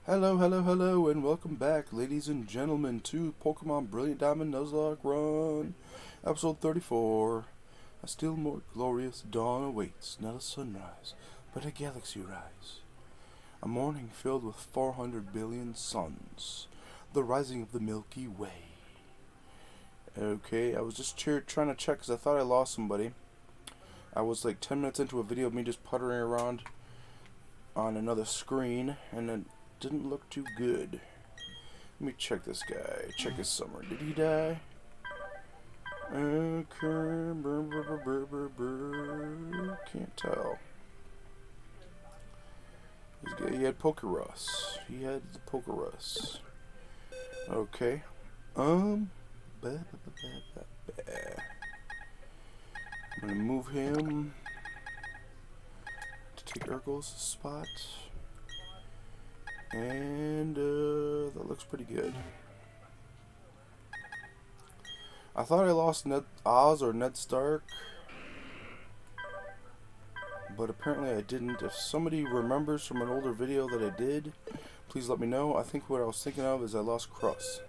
Hello, hello, hello, and welcome back, ladies and gentlemen, to Pokemon Brilliant Diamond Nuzlocke Run, Episode 34. A still more glorious dawn awaits, not a sunrise, but a galaxy rise. A morning filled with 400 billion suns, the rising of the Milky Way. Okay, I was just trying to check because I thought I lost somebody. I was like 10 minutes into a video of me just puttering around on another screen, and then didn't look too good. Let me check this guy. Check his summary. Did he die? Okay. Can't tell. He had Pokerus. He had the Pokerus. Okay. I'm gonna move him to take Urkel's spot. And that looks pretty good. I thought I lost Oz or Ned Stark, but apparently I didn't. If somebody remembers from an older video that I did, please let me know. I think what I was thinking of is I lost Cross.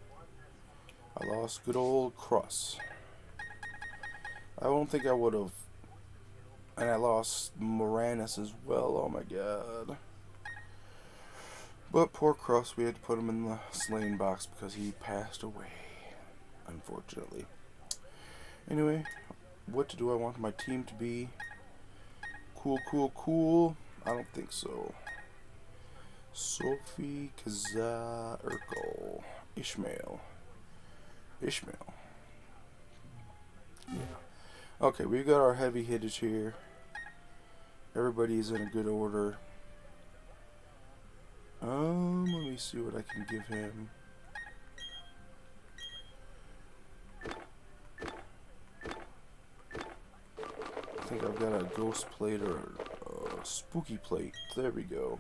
I lost good old Cross. I don't think I would have. And I lost Moranis as well. Oh my god. But poor Cross, we had to put him in the slain box because he passed away, unfortunately. Anyway, what do I want my team to be? Cool. I don't think so. Sophie, Kaza, Urkel, Ishmael. Yeah. Okay, we got our heavy hitters here. Everybody's in a good order. Let me see what I can give him. I think I've got a ghost plate or a spooky plate. There we go.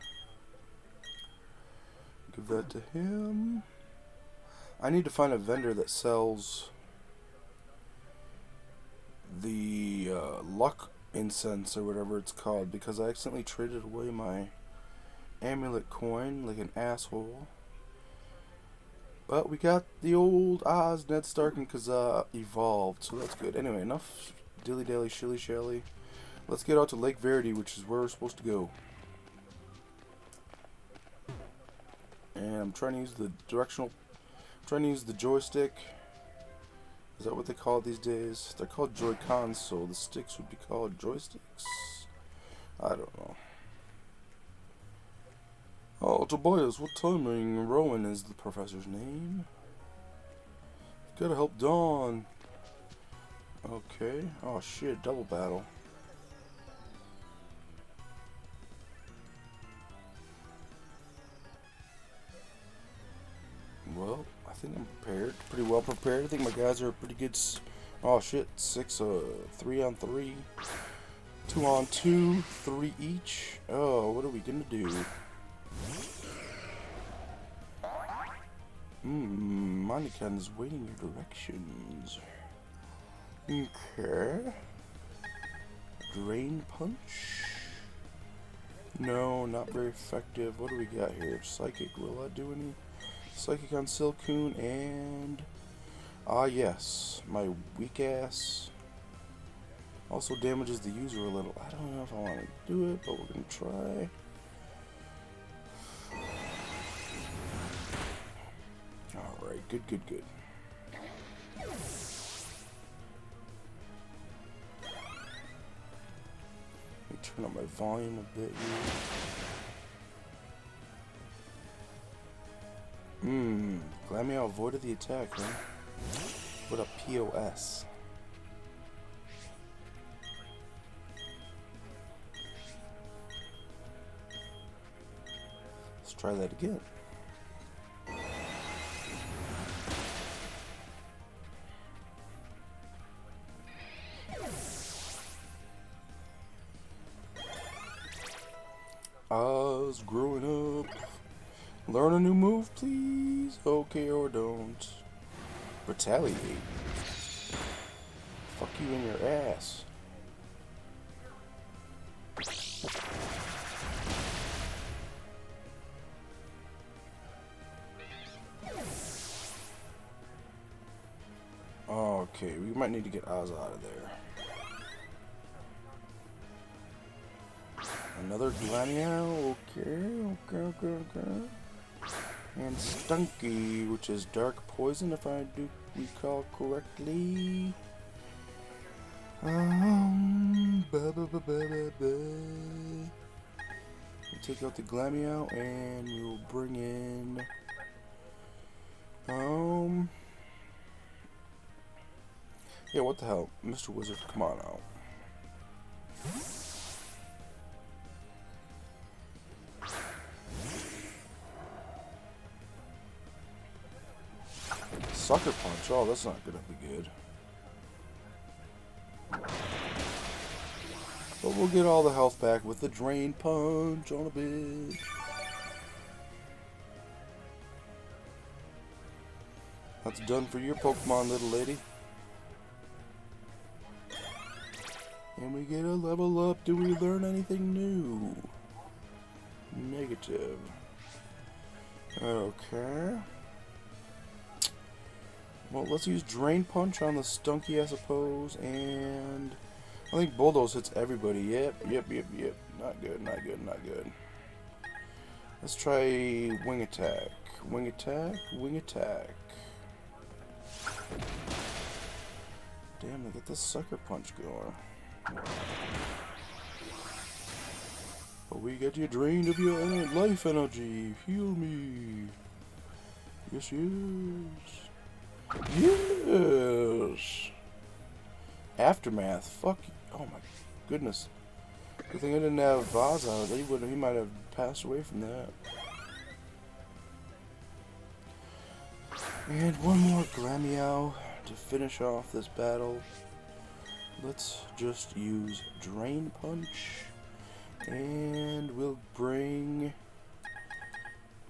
Give that to him. I need to find a vendor that sells the luck incense or whatever it's called, because I accidentally traded away my amulet coin like an asshole. But we got the old Oz, Ned Stark, and Kaza evolved, so that's good. Anyway, enough dilly-dally, shilly-shally. Let's get out to Lake Verity, which is where we're supposed to go. And I'm trying to use the joystick. Is that what they call it these days? They're called Joy-Cons, so the sticks would be called joysticks? I don't know. Oh, Tobias, what timing? Rowan is the professor's name. Gotta help Dawn. Okay. Oh shit, double battle. Well, I think I'm prepared. Pretty well prepared. I think my guys are pretty good. Oh shit, 3 on 3. 2 on 2, 3 each. Oh, what are we gonna do? Monica is waiting your directions. Okay. Drain Punch? No, not very effective. What do we got here? Psychic. Will I do any Psychic on Silcoon? And yes, my weak ass also damages the user a little. I don't know if I want to do it, but we're gonna try. Alright, good. Let me turn up my volume a bit here. Glameow avoided the attack, huh? What a POS. Let's try that again. Oz growing up. Learn a new move, please. Okay or don't. Retaliate. Fuck you in your ass. Okay, we might need to get Oz out of there. Another Glameow. Okay. And Stunky, which is dark poison, if I do recall correctly. We'll take out the Glameow and we'll bring in yeah, what the hell? Mr. Wizard, come on out. Sucker Punch, oh, that's not gonna be good. But we'll get all the health back with the Drain Punch on a bit. That's done for your Pokemon, little lady. And we get a level up. Do we learn anything new? Negative. Okay. Well, let's use Drain Punch on the Stunky, I suppose, and I think Bulldoze hits everybody. Yep. Not good. Let's try Wing Attack. Wing Attack. Damn, they get this Sucker Punch going. But we get you drained of your life energy. Heal me. Yes. Yes! Aftermath. Fuck. Oh my goodness. Good thing I didn't have Vaz out. He might have passed away from that. And one more Glameow to finish off this battle. Let's just use Drain Punch. And we'll bring...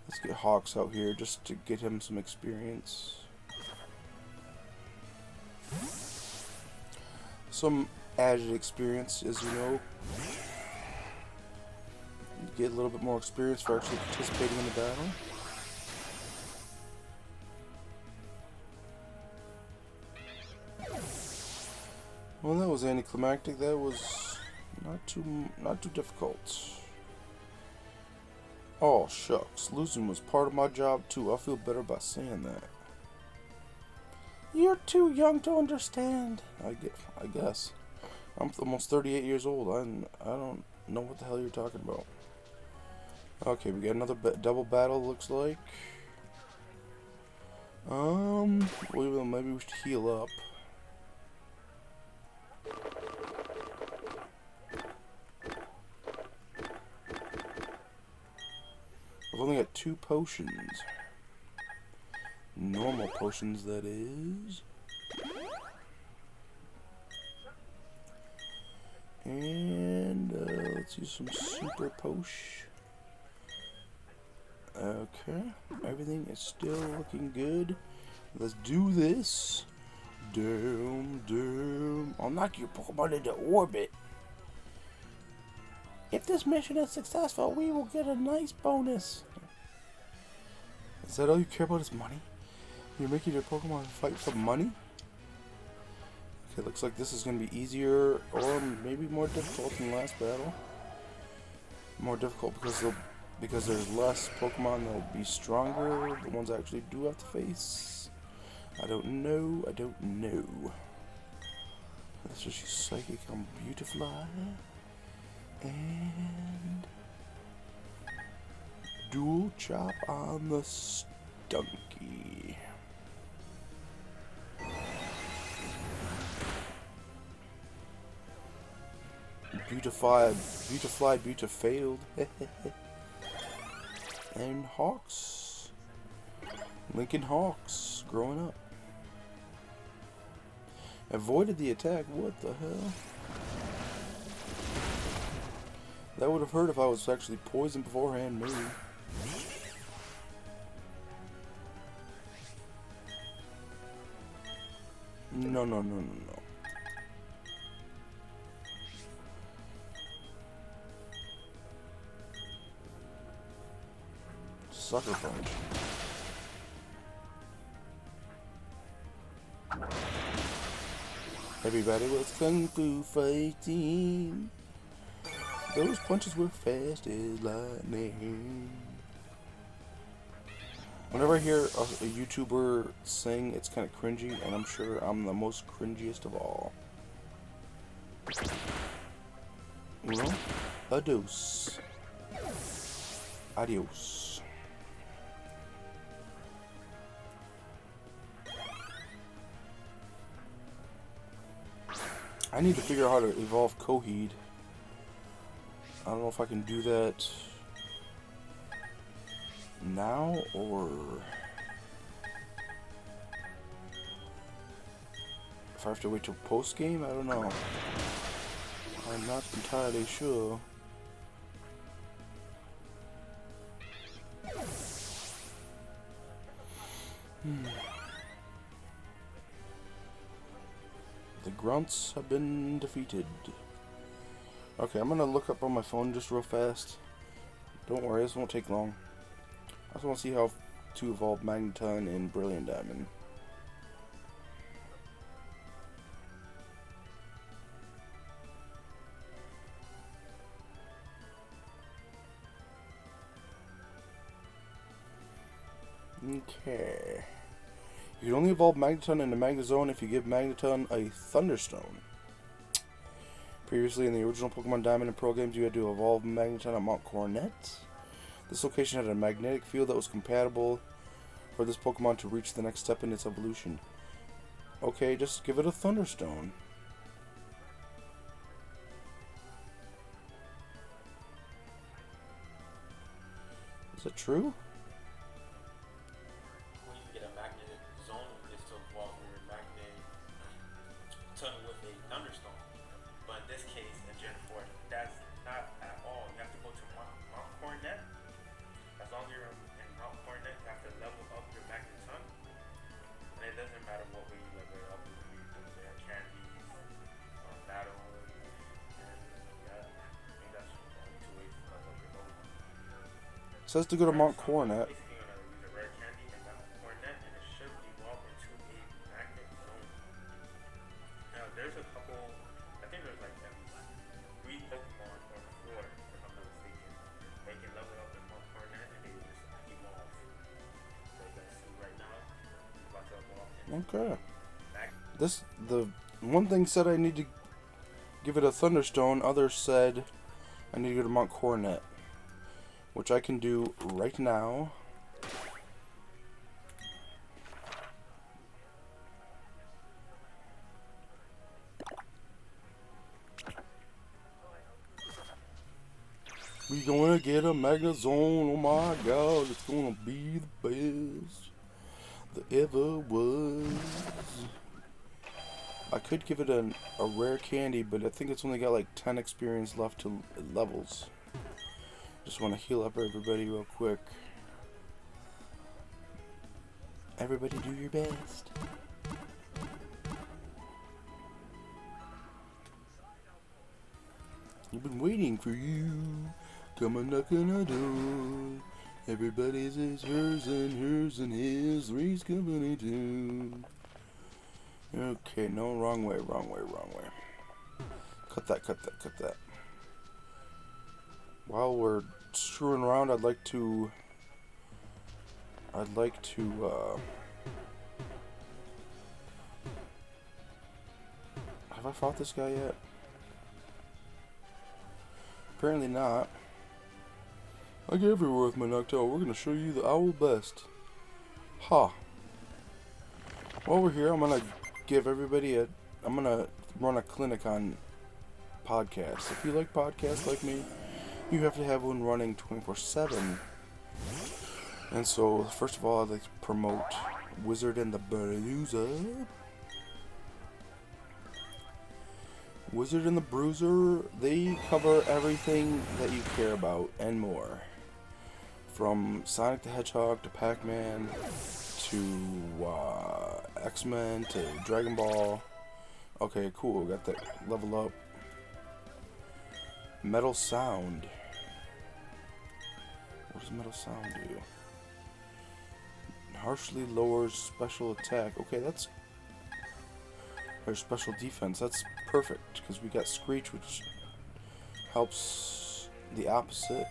Let's get Hawks out here just to get him some experience. Some added experience, as you know. Get a little bit more experience for actually participating in the battle. Well, that was anticlimactic. That was not too difficult. Oh shucks, losing was part of my job too. I feel better by saying that. You're too young to understand. I guess. I'm almost 38 years old. I don't know what the hell you're talking about. Okay, we got another double battle. Looks like. Maybe we should heal up. I've only got 2 potions. Normal potions, that is. And let's use some super potion. Okay, everything is still looking good. Let's do this. Damn. I'll knock your Pokemon into orbit. If this mission is successful, we will get a nice bonus. Is that all you care about is money? You're making your Pokemon fight for money? Okay, looks like this is going to be easier or maybe more difficult than the last battle. More difficult because there's less Pokemon that will be stronger. The ones I actually do have to face. I don't know. Let's just use Psychic on Beautifly. And Dual Chop on the Stunky. Beautified. And Hawks. Lincoln Hawks growing up. Avoided the attack. What the hell? That would have hurt if I was actually poisoned beforehand, maybe. No. Sucker Punch. Everybody was kung fu fighting. Those punches were fast as lightning. Whenever I hear a YouTuber sing, it's kind of cringy, and I'm sure I'm the most cringiest of all. Uno, adios. Adios. I need to figure out how to evolve Coheed. I don't know if I can do that now or if I have to wait till post game. I don't know. I'm not entirely sure. The grunts have been defeated. Okay, I'm gonna look up on my phone just real fast. Don't worry, this won't take long. I just want to see how to evolve Magneton and Brilliant Diamond. Okay. You can only evolve Magneton into Magnezone if you give Magneton a Thunderstone. Previously in the original Pokemon Diamond and Pearl games, you had to evolve Magneton at Mount Coronet. This location had a magnetic field that was compatible for this Pokemon to reach the next step in its evolution. Okay, just give it a Thunderstone. Is that true? When you get a magnetic zone, it's to evolve your magnetic ton with a thunderstone. But in this case, in Gen 4, that's not at all. You have to go to Mount Coronet. As long as you're in Mount Coronet, you have to level up your magnet ton. And it doesn't matter what way you level it up. It can be things like candies, battle, and yeah, I think that's the only two ways to level up your Pokemon. It says to go to Mount Coronet. Basically, you're gonna use a rare candy and Mount Coronet, and it should evolve into a magnet zone. Now, there's a couple. I think there's like at least 3 Pokemon or 4, if I'm not mistaken. They can level up in Mount Coronet and they just evolve. So you guys see right now, it's about to evolve into Okay. magnet. The one thing said I need to give it a Thunderstone. Others said I need to go to Mount Coronet, which I can do right now. We gonna get a Magnezone, oh my god, it's gonna be the best that ever was. I could give it a rare candy, but I think it's only got like 10 experience left to levels. Just want to heal up everybody real quick. Everybody do your best. You've been waiting for you. Come on, knock on the door. Everybody's is hers and his. Three's company too. Okay, no, wrong way. Cut that. While we're screwing around, I'd like to have I fought this guy yet? Apparently not. Like everywhere with my Noctowl, we're gonna show you the owl best. Ha. While we're here, I'm gonna give everybody I'm gonna run a clinic on podcasts. If you like podcasts like me, you have to have one running 24/7. And so, first of all, I'd like to promote Wizard and the Bruiser. Wizard and the Bruiser, they cover everything that you care about and more. From Sonic the Hedgehog to Pac-Man to X-Men to Dragon Ball. Okay, cool, got that level up. Metal Sound. What does Metal Sound do? Harshly lowers special attack. Okay, that's Or special defense. That's perfect, because we got Screech, which helps the opposite.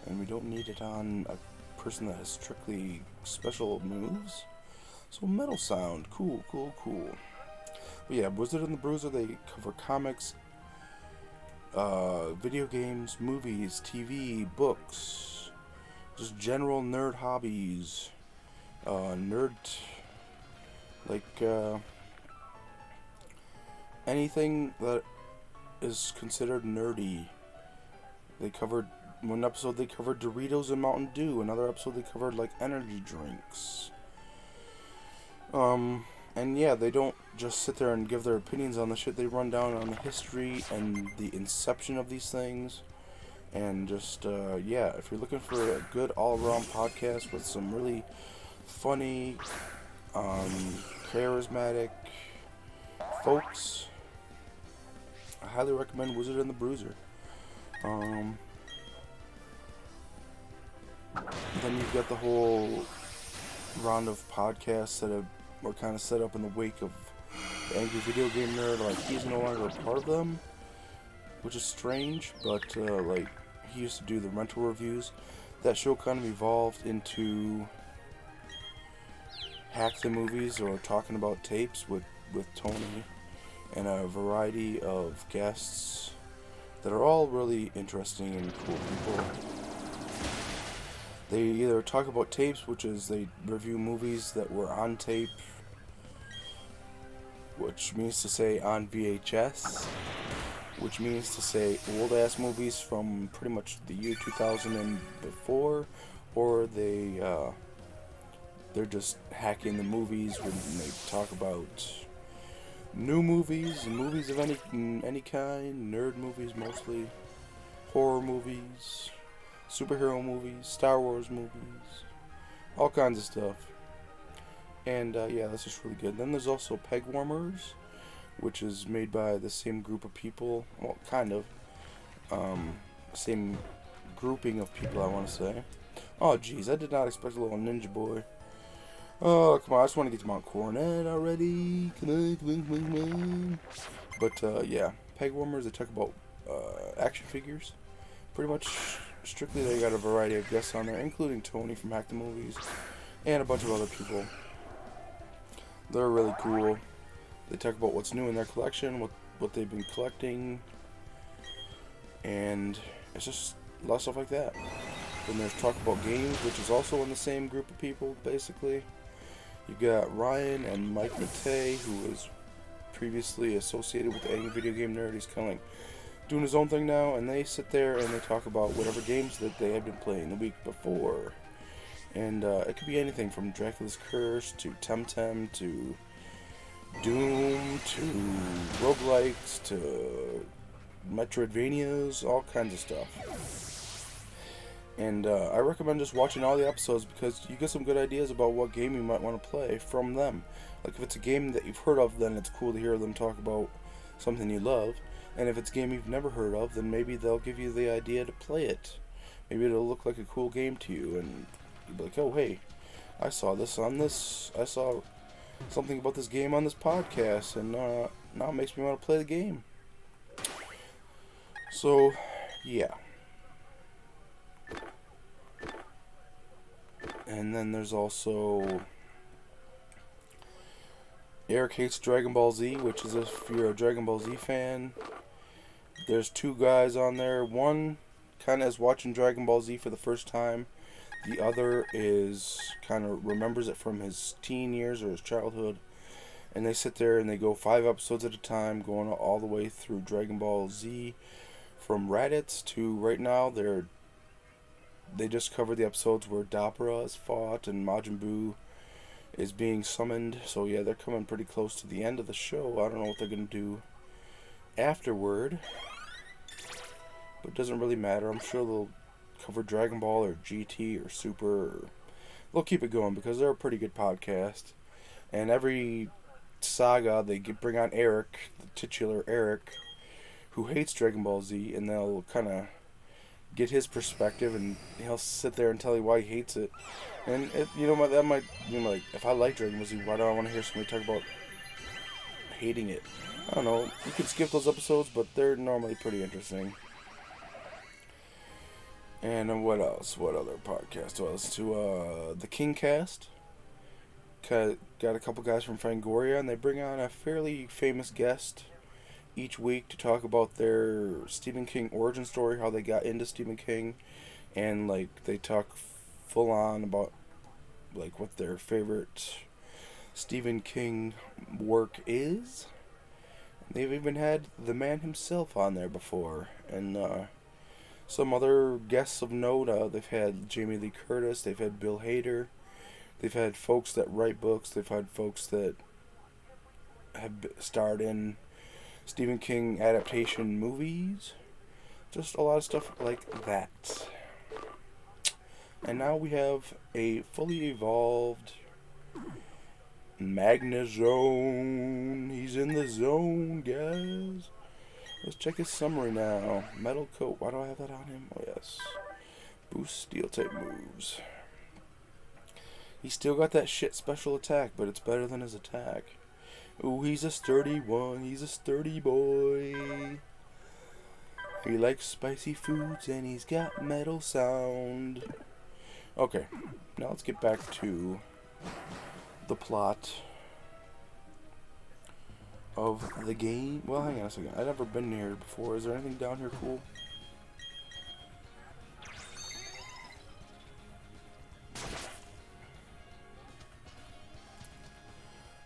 And we don't need it on a person that has strictly special moves. So metal sound. Cool, cool, cool. But yeah, Wizard and the Bruiser, they cover comics, video games, movies, TV, books, just general nerd hobbies, anything that is considered nerdy. They covered, one episode they covered Doritos and Mountain Dew, another episode they covered like energy drinks. And yeah, they don't just sit there and give their opinions on the shit. They run down on the history and the inception of these things. And just, yeah, if you're looking for a good all-around podcast with some really funny, charismatic folks, I highly recommend Wizard and the Bruiser. Then you've got the whole round of podcasts that were kind of set up in the wake of the Angry Video Game Nerd. Like, he's no longer a part of them, which is strange, but like, he used to do the rental reviews. That show kind of evolved into Hack the Movies, or talking about tapes with Tony and a variety of guests that are all really interesting and cool people. They either talk about tapes, which is they review movies that were on tape, which means to say on VHS, which means to say old-ass movies from pretty much the year 2000 and before, or they're just hacking the movies when they talk about new movies, movies of any kind, nerd movies mostly, horror movies, superhero movies, Star Wars movies, all kinds of stuff. And yeah, that's just really good. Then there's also Peg Warmers, which is made by the same group of people, well, kind of, same grouping of people, I want to say. Oh, jeez, I did not expect a little ninja boy. Oh, come on, I just want to get to Mount Coronet already. Come on, come on, come on, come on. But, yeah, Peg Warmers, they talk about action figures. Pretty much, strictly, they got a variety of guests on there, including Tony from Hack the Movies, and a bunch of other people. They're really cool. They talk about what's new in their collection, what they've been collecting, and it's just a lot of stuff like that. Then there's talk about games, which is also in the same group of people, basically. You got Ryan and Mike Matei, who was previously associated with the Angry Video Game Nerd. He's kind of like doing his own thing now, and they sit there and they talk about whatever games that they had been playing the week before. And it could be anything from Dracula's Curse to Temtem to Doom to roguelikes to Metroidvanias, all kinds of stuff. And I recommend just watching all the episodes because you get some good ideas about what game you might want to play from them. Like if it's a game that you've heard of, then it's cool to hear them talk about something you love. And if it's a game you've never heard of, then maybe they'll give you the idea to play it. Maybe it'll look like a cool game to you, and you'll be like, oh hey, I saw this on this, I saw something about this game on this podcast, and now it makes me want to play the game. So, yeah. And then there's also Eric Hates Dragon Ball Z, which is if you're a Dragon Ball Z fan. There's two guys on there. One kind of is watching Dragon Ball Z for the first time. The other is kind of remembers it from his teen years or his childhood. And they sit there and they go 5 episodes at a time, going all the way through Dragon Ball Z. From Raditz to right now, they just covered the episodes where Dabra is fought and Majin Buu is being summoned. So yeah, they're coming pretty close to the end of the show. I don't know what they're going to do afterward, but it doesn't really matter. I'm sure they'll cover Dragon Ball or GT or Super. Or they'll keep it going because they're a pretty good podcast. And every saga, they bring on Eric, the titular Eric, who hates Dragon Ball Z, and they'll kind of get his perspective, and he'll sit there and tell you why he hates it. And that might, like, if I like Dragon Ball Z, why do I want to hear somebody talk about hating it. I don't know. You can skip those episodes, but they're normally pretty interesting. And what else? What other podcast do I listen to? The King Cast. Got a couple guys from Fangoria, and they bring on a fairly famous guest each week to talk about their Stephen King origin story, how they got into Stephen King, and like they talk full on about like what their favorite Stephen King work is. They've even had the man himself on there before, and some other guests of note. They've had Jamie Lee Curtis, they've had Bill Hader, they've had folks that write books, they've had folks that have starred in Stephen King adaptation movies. Just a lot of stuff like that. And now we have a fully evolved Magnezone. He's in the zone, guys. Let's check his summary now. Metal coat. Why do I have that on him? Oh, yes. Boost steel type moves. He's still got that shit special attack, but it's better than his attack. Ooh, he's a sturdy one. He's a sturdy boy. He likes spicy foods and he's got metal sound. Okay, now let's get back to the plot of the game. Well, hang on a second. I've never been here before. Is there anything down here cool?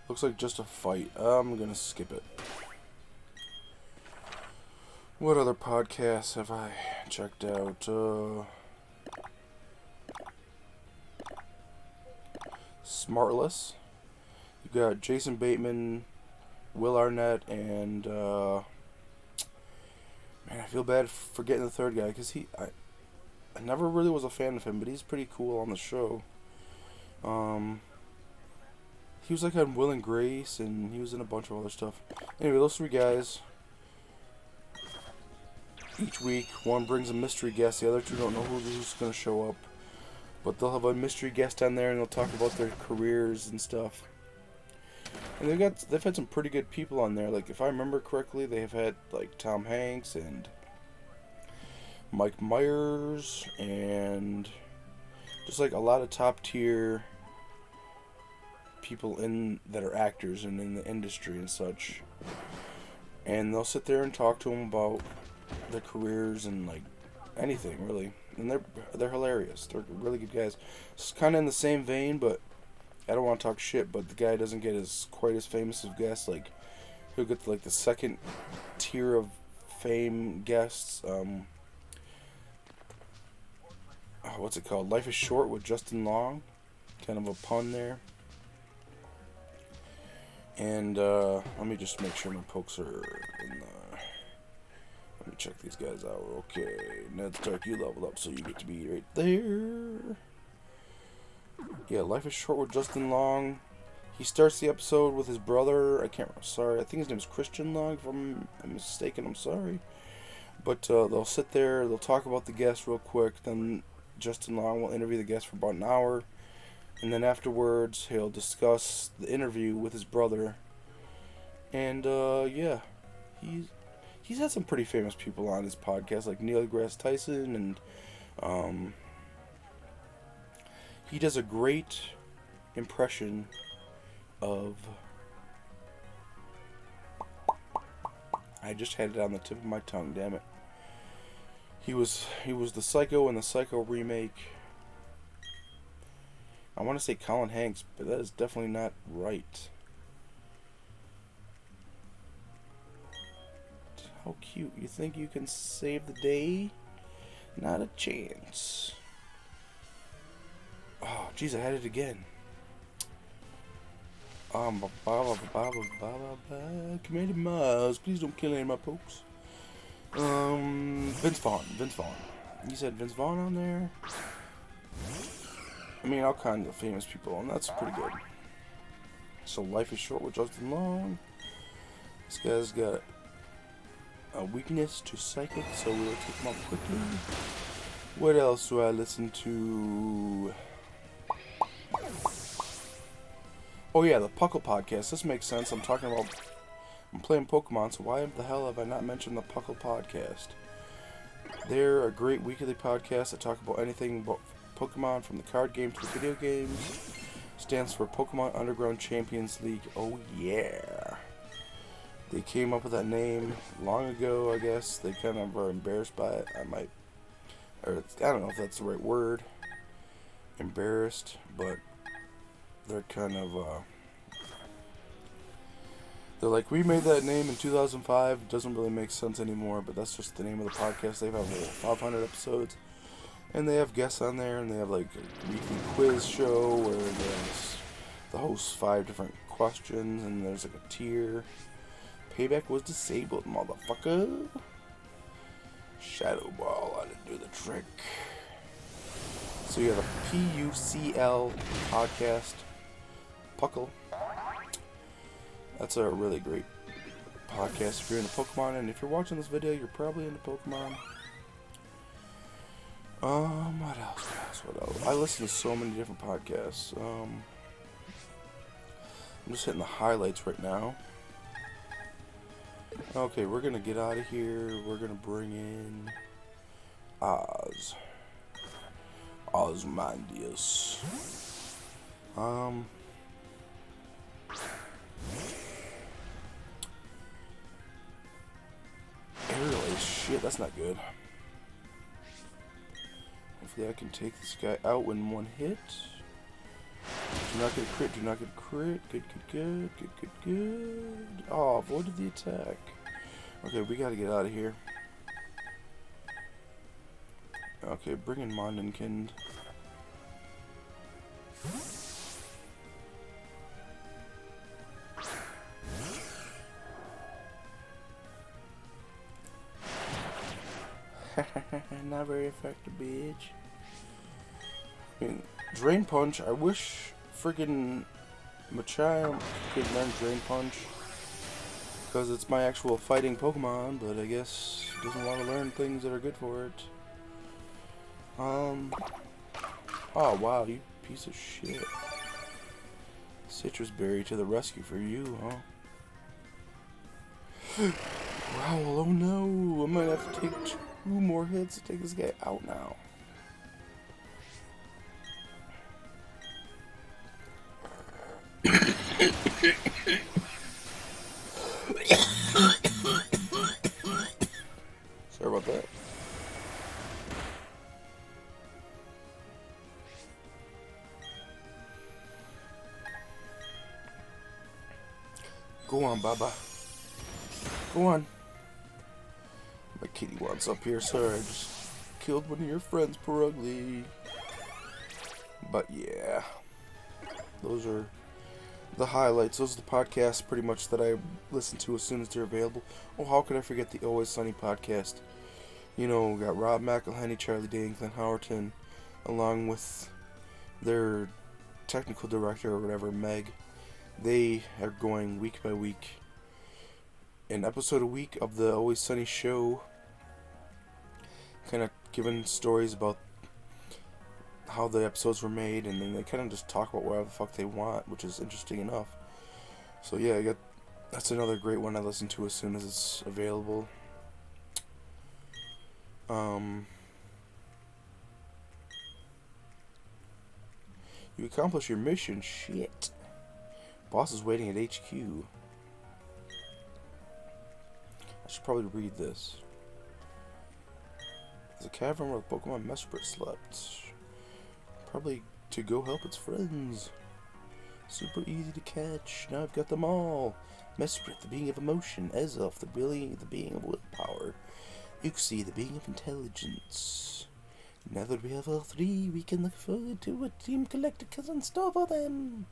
Looks like just a fight. I'm gonna skip it. What other podcasts have I checked out? Smartless. You got Jason Bateman, Will Arnett, and man, I feel bad forgetting the third guy because I never really was a fan of him, but he's pretty cool on the show. He was like on Will and Grace, and he was in a bunch of other stuff. Anyway, those three guys. Each week, one brings a mystery guest. The other two don't know who's going to show up. But they'll have a mystery guest on there, and they'll talk about their careers and stuff. And they've had some pretty good people on there. Like, if I remember correctly, they've had like Tom Hanks and Mike Myers and just like a lot of top tier people that are actors and in the industry and such. And they'll sit there and talk to them about their careers and like anything really. And they're hilarious. They're really good guys. It's kind of in the same vein, but I don't want to talk shit. But the guy doesn't get quite as famous as guests. Like he'll get like the second tier of fame guests. What's it called? Life is Short with Justin Long. Kind of a pun there. And let me just make sure my pokes are in the... Let me check these guys out. Okay, Ned Stark, you leveled up, so you get to be right there. Yeah, Life is Short with Justin Long. He starts the episode with his brother. I think his name is Christian Long, if I'm mistaken. I'm sorry. But they'll sit there, they'll talk about the guest real quick. Then Justin Long will interview the guest for about an hour. And then afterwards, he'll discuss the interview with his brother. And, yeah. He's had some pretty famous people on his podcast, like Neil deGrasse Tyson. And, he does a great impression of... I just had it on the tip of my tongue, damn it. He was the Psycho in the Psycho remake. I want to say Colin Hanks, but that is definitely not right. How cute. You think you can save the day? Not a chance. Oh, jeez, I had it again. Commander Miles, please don't kill any of my pokes. Vince Vaughn. You said Vince Vaughn on there? I mean, all kinds of famous people, and that's pretty good. So, Life is Short with Justin Long. This guy's got a weakness to psychic, so we'll take him up quickly. What else do I listen to? Oh yeah, the Puckle podcast. This makes sense. I'm talking about I'm playing Pokemon, so why the hell have I not mentioned the Puckle Podcast? They're a great weekly podcast that talk about anything about Pokemon, from the card game to the video games. Stands for Pokemon Underground Champions League. Oh yeah. They came up with that name long ago, I guess. They kind of are embarrassed by it. I don't know if that's the right word. Embarrassed, but they're kind of, they're like, we made that name in 2005. It doesn't really make sense anymore, but that's just the name of the podcast. They have over 500 episodes, and they have guests on there, and they have like a weekly quiz show where the hosts 5 different questions, and there's like a tier. Payback was disabled, motherfucker. Shadow Ball, I didn't do the trick. So you have a PUCL podcast, Puckle. That's a really great podcast if you're into Pokemon, and if you're watching this video, you're probably into Pokemon. What else? I listen to so many different podcasts. I'm just hitting the highlights right now. Okay, we're gonna get out of here. We're gonna bring in Ozymandias. Aerial Ace, shit, that's not good. Hopefully I can take this guy out in one hit. Do not get a crit, do not get a crit. Good. Oh, avoided the attack. Okay, we gotta get out of here. Okay, bring in Mondenkind. Not very effective, bitch. I mean, Drain Punch, I wish friggin' Machamp could learn Drain Punch, because it's my actual fighting Pokemon, but I guess it doesn't want to learn things that are good for it. Oh wow, you piece of shit. Citrus Berry to the rescue for you, huh? Growl, oh no, I might have to take 2 more hits to take this guy out now. Sorry about that. Go on, Baba. Go on. My kitty wants up here. Sorry, I just killed one of your friends, Purugly. But yeah, those are the highlights. Those are the podcasts pretty much that I listen to as soon as they're available. Oh, how could I forget the Always Sunny podcast? You know, we got Rob McElhenney, Charlie Day, and Glenn Howerton, along with their technical director or whatever, Meg. They are going week by week, an episode a week of the Always Sunny show, kind of giving stories about how the episodes were made, and then they kind of just talk about whatever the fuck they want, which is interesting enough. So yeah, that's another great one I listen to as soon as it's available. You accomplish your mission. Shit. Boss is waiting at HQ. I should probably read this. There's a cavern where the Pokemon Mesprit slept. Probably to go help its friends. Super easy to catch. Now I've got them all. Mesprit, the being of emotion. Azelf, the being of willpower. Uxie, the being of intelligence. Now that we have all 3, we can look forward to what Team Galactic has in store for them.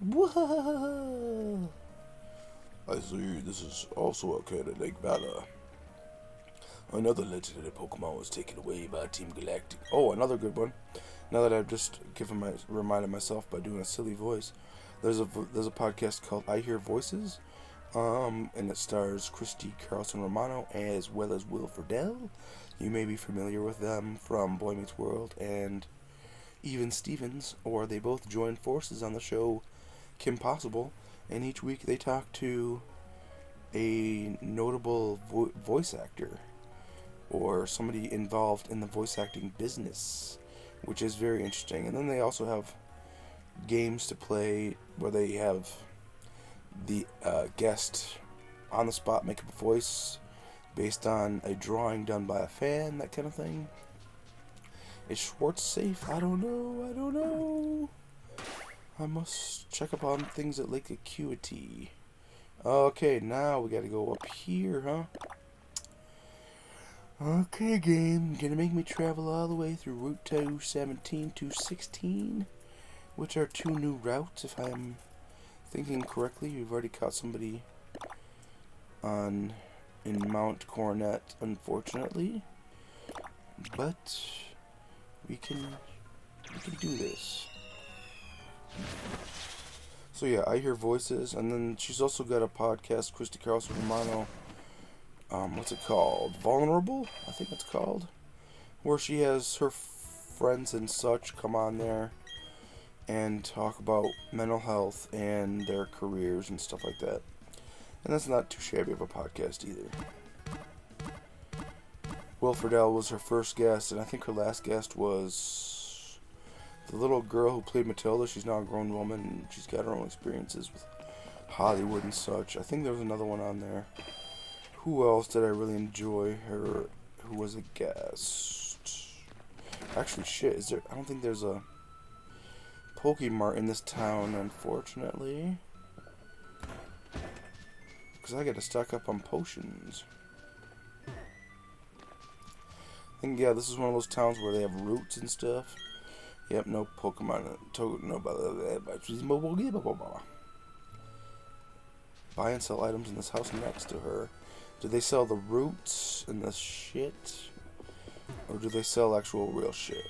Whoa! I see, this is also a Lake Valor. Another legendary Pokemon was taken away by Team Galactic. Oh, another good one. Now that I've just reminded myself by doing a silly voice, there's a podcast called I Hear Voices, and it stars Christy Carlson Romano as well as Will Friedle. You may be familiar with them from Boy Meets World and Even Stevens, or they both join forces on the show Kim Possible, and each week they talk to a notable voice actor or somebody involved in the voice acting business, which is very interesting. And then they also have games to play where they have the guest on the spot make up a voice based on a drawing done by a fan, that kind of thing. Is Schwartz safe? I don't know. I must check up on things at Lake Acuity. Okay, now we gotta go up here, huh? Okay, game. Gonna make me travel all the way through Route 217 to 16, which are 2 new routes, if I'm thinking correctly. We've already caught somebody in Mount Coronet, unfortunately. But we can do this. So yeah, I hear voices, and then she's also got a podcast, Christy Carlson Romano. What's it called? Vulnerable, I think it's called, where she has her friends and such come on there and talk about mental health and their careers and stuff like that. And that's not too shabby of a podcast either. Will Friedle was her first guest, and I think her last guest was the little girl who played Matilda. She's now a grown woman, and she's got her own experiences with Hollywood and such. I think there was another one on there. Who else did I really enjoy her? Who was a guest? Actually, shit, I don't think there's a Pokemart in this town, unfortunately. Because I gotta stock up on potions. I think, yeah, this is one of those towns where they have roots and stuff. Yep, no Pokemon. Buy and sell items in this house next to her. Do they sell the roots and the shit? Or do they sell actual real shit?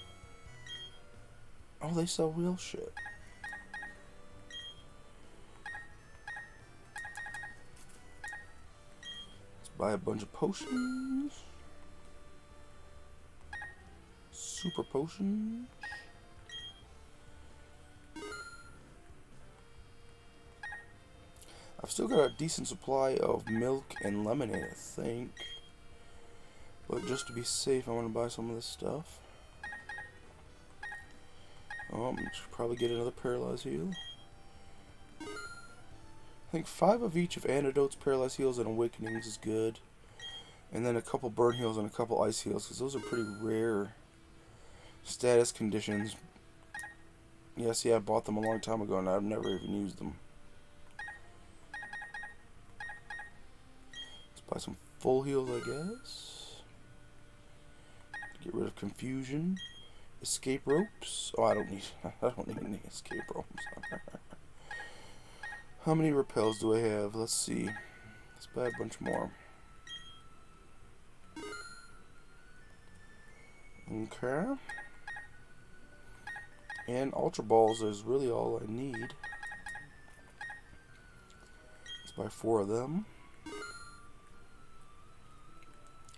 Oh, they sell real shit. Let's buy a bunch of potions. Super potions. I've still got a decent supply of milk and lemonade, I think. But just to be safe, I want to buy some of this stuff. I should probably get another Paralyze Heal. I think 5 of each of Antidotes, Paralyze Heals, and Awakenings is good. And then a couple Burn Heals and a couple Ice Heals, because those are pretty rare status conditions. Yeah, see, I bought them a long time ago, and I've never even used them. Buy some full heals, I guess. Get rid of confusion. Escape ropes. Oh, I don't need any escape ropes. How many repels do I have? Let's see. Let's buy a bunch more. Okay. And Ultra Balls is really all I need. Let's buy 4 of them.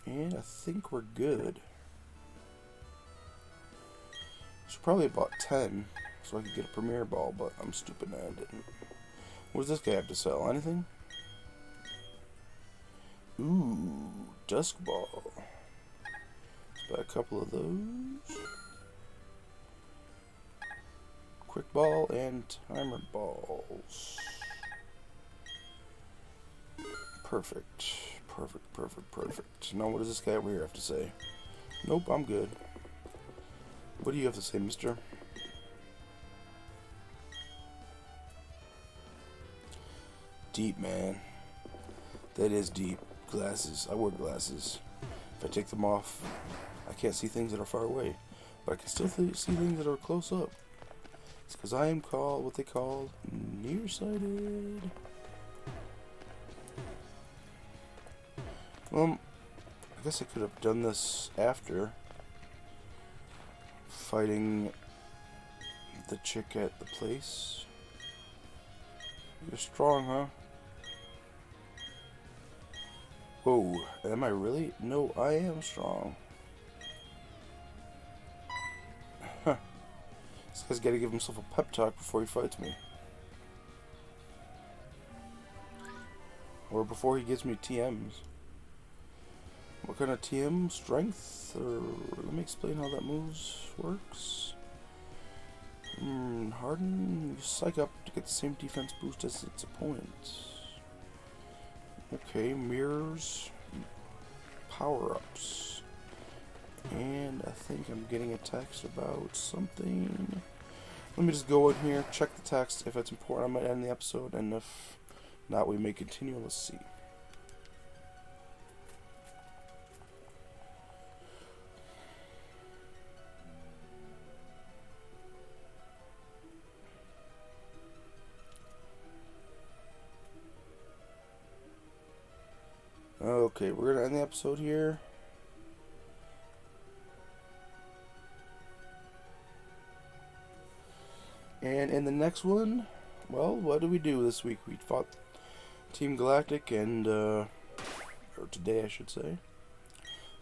And I think we're good. Should probably have bought 10 so I could get a Premier Ball, but I'm stupid and I didn't. What does this guy have to sell? Anything? Ooh, Dusk Ball. Let's buy a couple of those. Quick Ball and Timer Balls. Perfect. Perfect. Now, what does this guy over here have to say? Nope, I'm good. What do you have to say, mister? Deep, man. That is deep. Glasses. I wear glasses. If I take them off, I can't see things that are far away. But I can still see things that are close up. It's because I am called what they call nearsighted. Well, I guess I could have done this after fighting the chick at the place. You're strong, huh? Whoa, am I really? No, I am strong. Huh. This guy's gotta give himself a pep talk before he fights me. Or before he gives me TMs. What kind of TM? Strength? Or let me explain how that moves works. Harden, you psych up to get the same defense boost as its opponent. Okay, mirrors, power-ups. And I think I'm getting a text about something. Let me just go in here, check the text. If it's important, I might end the episode, and if not, we may continue. Let's see. Okay, we're gonna end the episode here. And in the next one, well, what did we do this week? We fought Team Galactic and, or today I should say.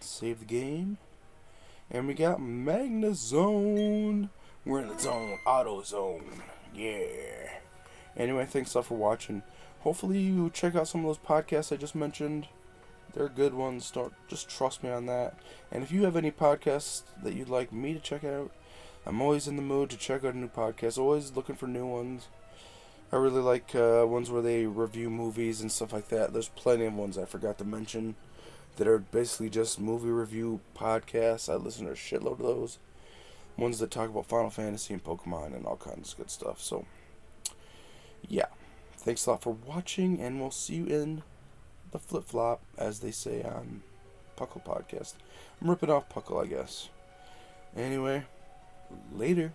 Save the game. And we got Magna Zone. We're in the zone, auto zone. Yeah. Anyway, thanks a lot for watching. Hopefully you check out some of those podcasts I just mentioned. They're good ones. Don't just trust me on that. And if you have any podcasts that you'd like me to check out, I'm always in the mood to check out a new podcast. Always looking for new ones. I really like ones where they review movies and stuff like that. There's plenty of ones I forgot to mention that are basically just movie review podcasts. I listen to a shitload of those. Ones that talk about Final Fantasy and Pokemon and all kinds of good stuff. So, yeah. Thanks a lot for watching, and we'll see you in the flip-flop, as they say on Puckle Podcast. I'm ripping off Puckle, I guess. Anyway, later.